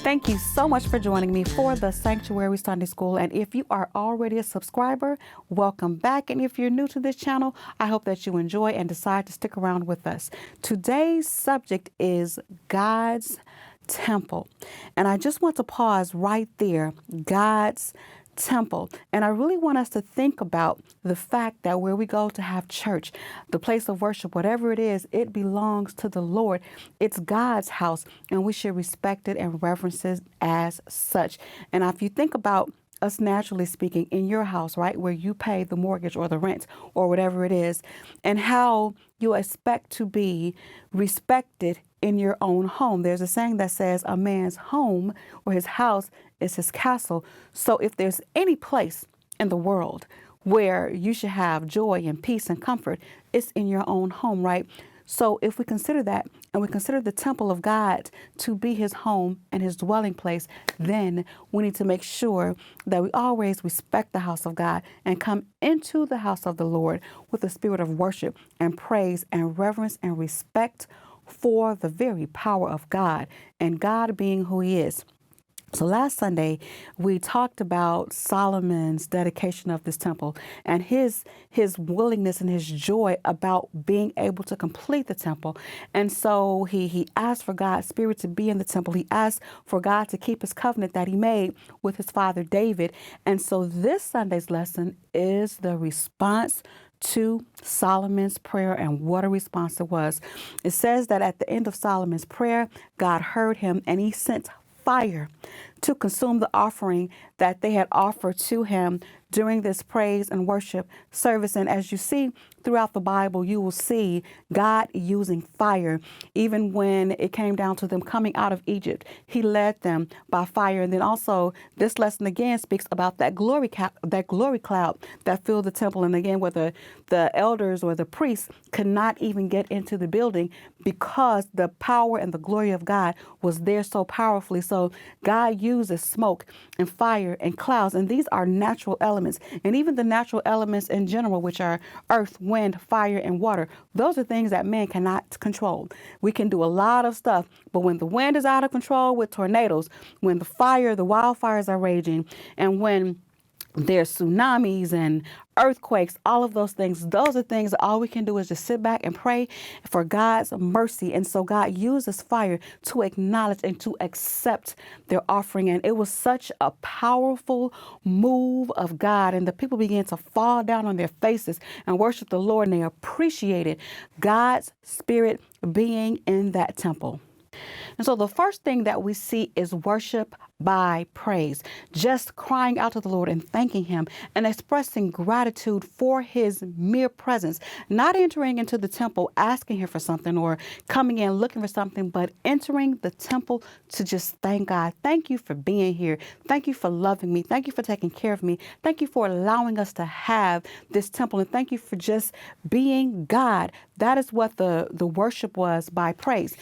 Thank you so much for joining me for the Sanctuary Sunday School. And if you are already a subscriber, welcome back. And if you're new to this channel, I hope that you enjoy and decide to stick around with us. Today's subject is God's temple. And I just want to pause right there, God's temple. And I really want us to think about the fact that where we go to have church, the place of worship, whatever it is, it belongs to the Lord. It's God's house, and we should respect it and reverence it as such. And if you think about us naturally speaking in your house, right, where you pay the mortgage or the rent or whatever it is, and how you expect to be respected in your own home. There's a saying that says a man's home or his house is his castle. So if there's any place in the world where you should have joy and peace and comfort, it's in your own home, right? So if we consider that and we consider the temple of God to be his home and his dwelling place, then we need to make sure that we always respect the house of God and come into the house of the Lord with a spirit of worship and praise and reverence and respect for the very power of God and God being who he is. So last Sunday, we talked about Solomon's dedication of this temple and his willingness and his joy about being able to complete the temple. And so he asked for God's spirit to be in the temple. He asked for God to keep his covenant that he made with his father David. And so this Sunday's lesson is the response to Solomon's prayer, and what a response it was. It says that at the end of Solomon's prayer, God heard him and he sent fire to consume the offering that they had offered to him during this praise and worship service. And as you see throughout the Bible, you will see God using fire. Even when it came down to them coming out of Egypt, he led them by fire. And then also this lesson again speaks about that glory cloud that filled the temple. And again, where the elders or the priests could not even get into the building because the power and the glory of God was there so powerfully. So God uses smoke and fire and clouds, and these are natural elements. And even the natural elements in general, which are earth, wind, fire, and water, those are things that man cannot control. We can do a lot of stuff, but when the wind is out of control with tornadoes, when the wildfires are raging, and when there's tsunamis and earthquakes, all of those things are things that all we can do is just sit back and pray for God's mercy. And so God uses fire to acknowledge and to accept their offering. And it was such a powerful move of God. And the people began to fall down on their faces and worship the Lord. And they appreciated God's spirit being in that temple. And so the first thing that we see is worship by praise, just crying out to the Lord and thanking him and expressing gratitude for his mere presence, not entering into the temple asking him for something or coming in looking for something, but entering the temple to just thank God. Thank you for being here. Thank you for loving me. Thank you for taking care of me. Thank you for allowing us to have this temple. And thank you for just being God. That is what the worship was by praise.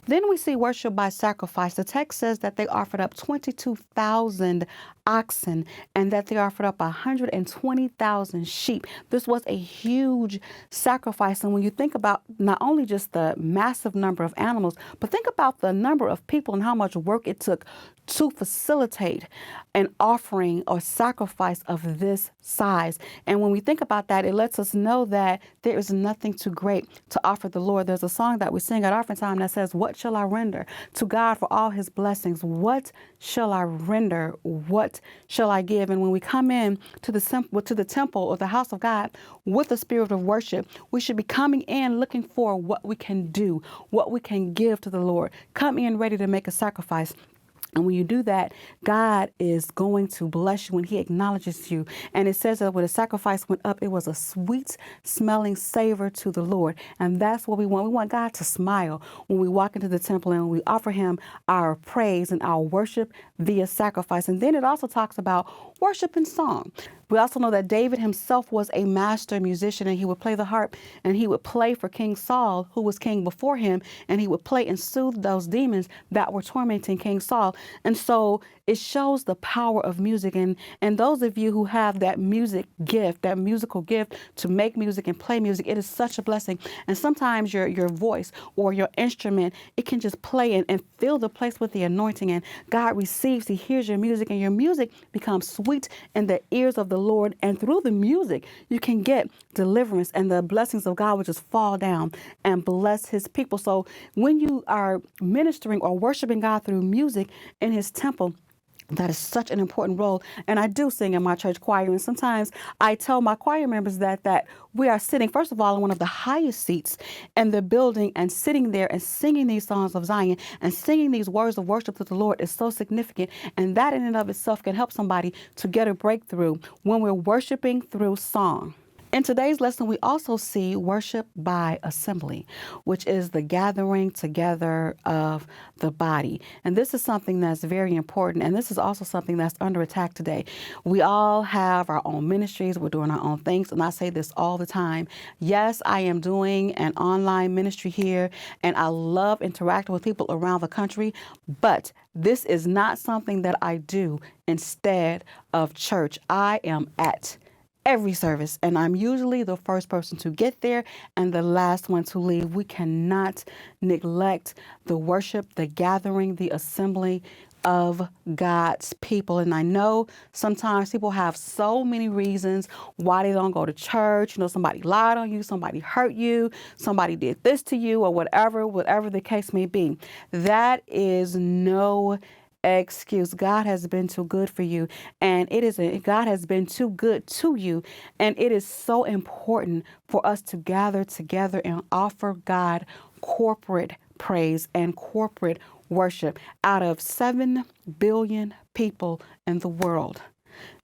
Then we see worship by sacrifice. The text says that they offered up 22,000 oxen and that they offered up 120,000 sheep. This was a huge sacrifice. And when you think about not only just the massive number of animals, but think about the number of people and how much work it took to facilitate an offering or sacrifice of this size. And when we think about that, it lets us know that there is nothing too great to offer the Lord. There's a song that we sing at offering time that says, "What shall I render to God for all his blessings? What shall I render? What shall I give?" And when we come in to the temple or the house of God with the spirit of worship, we should be coming in looking for what we can do, what we can give to the Lord. Come in ready to make a sacrifice. And when you do that, God is going to bless you when he acknowledges you. And it says that when the sacrifice went up, it was a sweet smelling savor to the Lord. And that's what we want. We want God to smile when we walk into the temple and we offer him our praise and our worship via sacrifice. And then it also talks about worship and song. We also know that David himself was a master musician, and he would play the harp, and he would play for King Saul, who was king before him, and he would play and soothe those demons that were tormenting King Saul. And so it shows the power of music. And those of you who have that music gift, that musical gift to make music and play music, it is such a blessing. And sometimes your voice or your instrument, it can just play and fill the place with the anointing. And God receives, he hears your music, and your music becomes sweet in the ears of the Lord. And through the music, you can get deliverance, and the blessings of God will just fall down and bless his people. So when you are ministering or worshiping God through music in his temple, that is such an important role. And I do sing in my church choir. And sometimes I tell my choir members that we are sitting, first of all, in one of the highest seats in the building, and sitting there and singing these songs of Zion and singing these words of worship to the Lord is so significant. And that in and of itself can help somebody to get a breakthrough when we're worshiping through song. In today's lesson, we also see worship by assembly, which is the gathering together of the body. And this is something that's very important. And this is also something that's under attack today. We all have our own ministries. We're doing our own things. And I say this all the time. Yes, I am doing an online ministry here, and I love interacting with people around the country. But this is not something that I do instead of church. I am at every service, and I'm usually the first person to get there and the last one to leave. We cannot neglect the worship, the gathering, the assembly of God's people. And I know sometimes people have so many reasons why they don't go to church. You know, somebody lied on you, somebody hurt you, somebody did this to you, or whatever the case may be. That is no excuse. God has been too good for you, and God has been too good to you, and it is so important for us to gather together and offer God corporate praise and corporate worship. Out of 7 billion people in the world,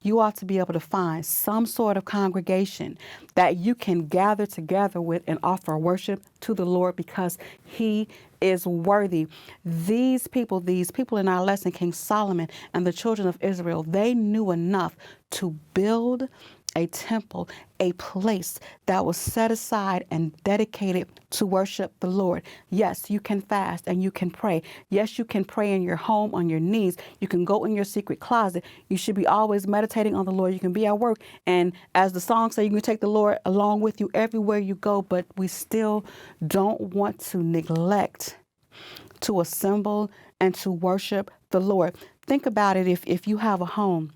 you ought to be able to find some sort of congregation that you can gather together with and offer worship to the Lord, because he is worthy. These people in our lesson, King Solomon and the children of Israel, they knew enough to build a temple, a place that was set aside and dedicated to worship the Lord. Yes, you can fast and you can pray. Yes, you can pray in your home on your knees. You can go in your secret closet. You should be always meditating on the Lord. You can be at work. And as the song says, you can take the Lord along with you everywhere you go. But we still don't want to neglect to assemble and to worship the Lord. Think about it. If you have a home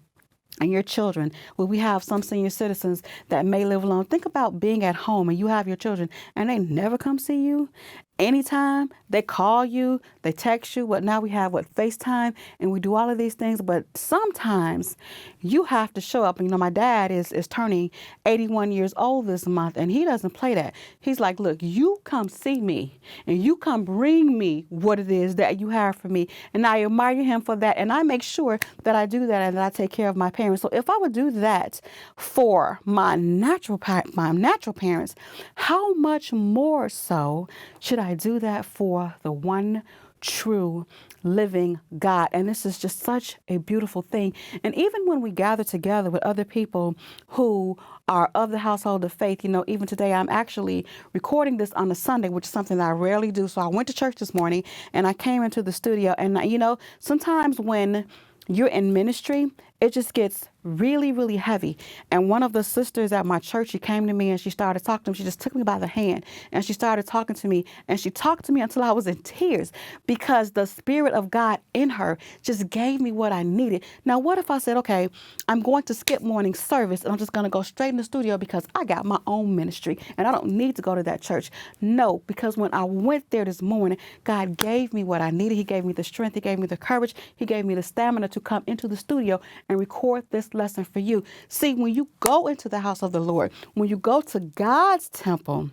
and your children, well, we have some senior citizens that may live alone. Think about being at home and you have your children and they never come see you. Anytime they call you, they text you. Now we have FaceTime, and we do all of these things. But sometimes you have to show up. You know, my dad is turning 81 years old this month, and he doesn't play that. He's like, look, you come see me and you come bring me what it is that you have for me. And I admire him for that. And I make sure that I do that and that I take care of my parents. So if I would do that for my natural parents, how much more so should I do that for the one true living God? And this is just such a beautiful thing. And even when we gather together with other people who are of the household of faith, you know, even today I'm actually recording this on a Sunday, which is something that I rarely do. So I went to church this morning and I came into the studio, and you know, sometimes when you're in ministry, it just gets really, really heavy. And one of the sisters at my church, she came to me and she started talking to me. She just took me by the hand and she started talking to me, and she talked to me until I was in tears, because the Spirit of God in her just gave me what I needed. Now, what if I said, okay, I'm going to skip morning service and I'm just going to go straight in the studio because I got my own ministry and I don't need to go to that church? No, because when I went there this morning, God gave me what I needed. He gave me the strength. He gave me the courage. He gave me the stamina to come into the studio and record this lesson for you. See, when you go into the house of the Lord, when you go to God's temple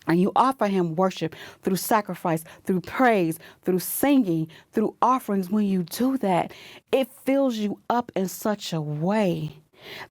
and you offer him worship through sacrifice, through praise, through singing, through offerings, when you do that, it fills you up in such a way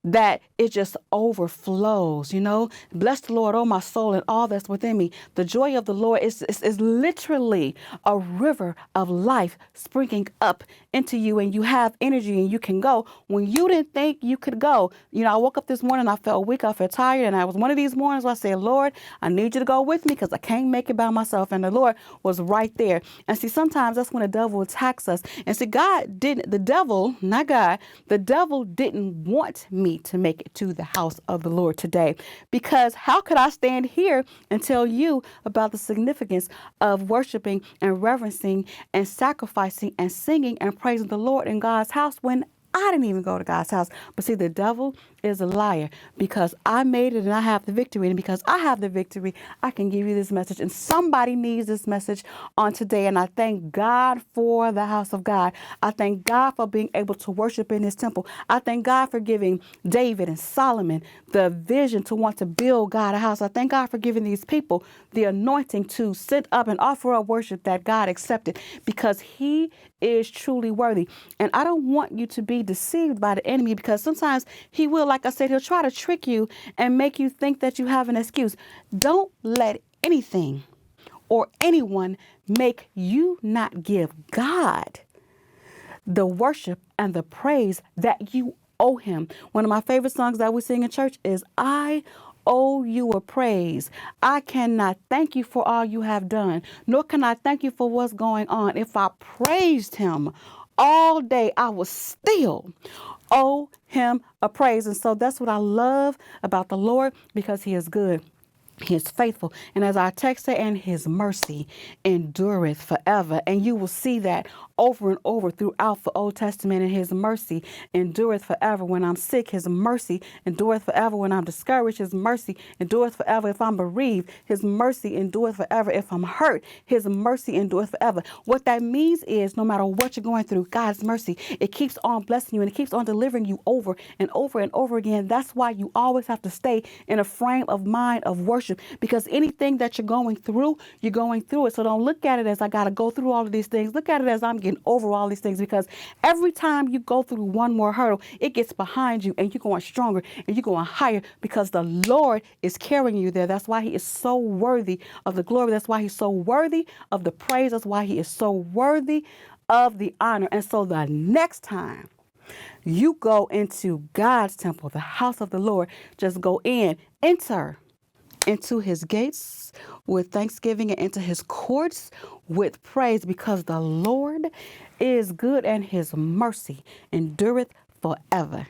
that it just overflows, you know. Bless the Lord, oh my soul, and all that's within me. The joy of the Lord is literally a river of life springing up into you, and you have energy and you can go when you didn't think you could go. You know, I woke up this morning, I felt weak, I felt tired, and I was one of these mornings where I said, Lord, I need you to go with me because I can't make it by myself. And the Lord was right there. And see, sometimes that's when the devil attacks us. And see, the devil, not God, the devil didn't want me to make it to the house of the Lord today, because how could I stand here and tell you about the significance of worshiping and reverencing and sacrificing and singing and praising the Lord in God's house when I didn't even go to God's house? But see, the devil is a liar, because I made it and I have the victory. And because I have the victory, I can give you this message. And somebody needs this message on today. And I thank God for the house of God. I thank God for being able to worship in his temple. I thank God for giving David and Solomon the vision to want to build God a house. I thank God for giving these people the anointing to sit up and offer up worship that God accepted, because he is truly worthy. And I don't want you to be deceived by the enemy, because sometimes he will, like I said, he'll try to trick you and make you think that you have an excuse. Don't let anything or anyone make you not give God the worship and the praise that you owe him. One of my favorite songs that we sing in church is, I owe you a praise. I cannot thank you for all you have done, nor can I thank you for what's going on. If I praised him all day, I will still owe him a praise. And so that's what I love about the Lord, because he is good. He is faithful. And as our text said, and his mercy endureth forever. And you will see that over and over throughout the Old Testament. And his mercy endureth forever when I'm sick. His mercy endureth forever when I'm discouraged. His mercy endureth forever if I'm bereaved. His mercy endureth forever if I'm hurt. His mercy endureth forever. What that means is, no matter what you're going through, God's mercy, it keeps on blessing you and it keeps on delivering you over and over and over again. That's why you always have to stay in a frame of mind of worship, because anything that you're going through it. So don't look at it as I got to go through all of these things. Look at it as I'm getting over all these things, because every time you go through one more hurdle, it gets behind you and you're going stronger and you're going higher, because the Lord is carrying you there. That's why he is so worthy of the glory. That's why he's so worthy of the praise. That's why he is so worthy of the honor. And so the next time you go into God's temple, the house of the Lord, just go enter into his gates with thanksgiving and into his courts with praise, because the Lord is good and his mercy endureth forever.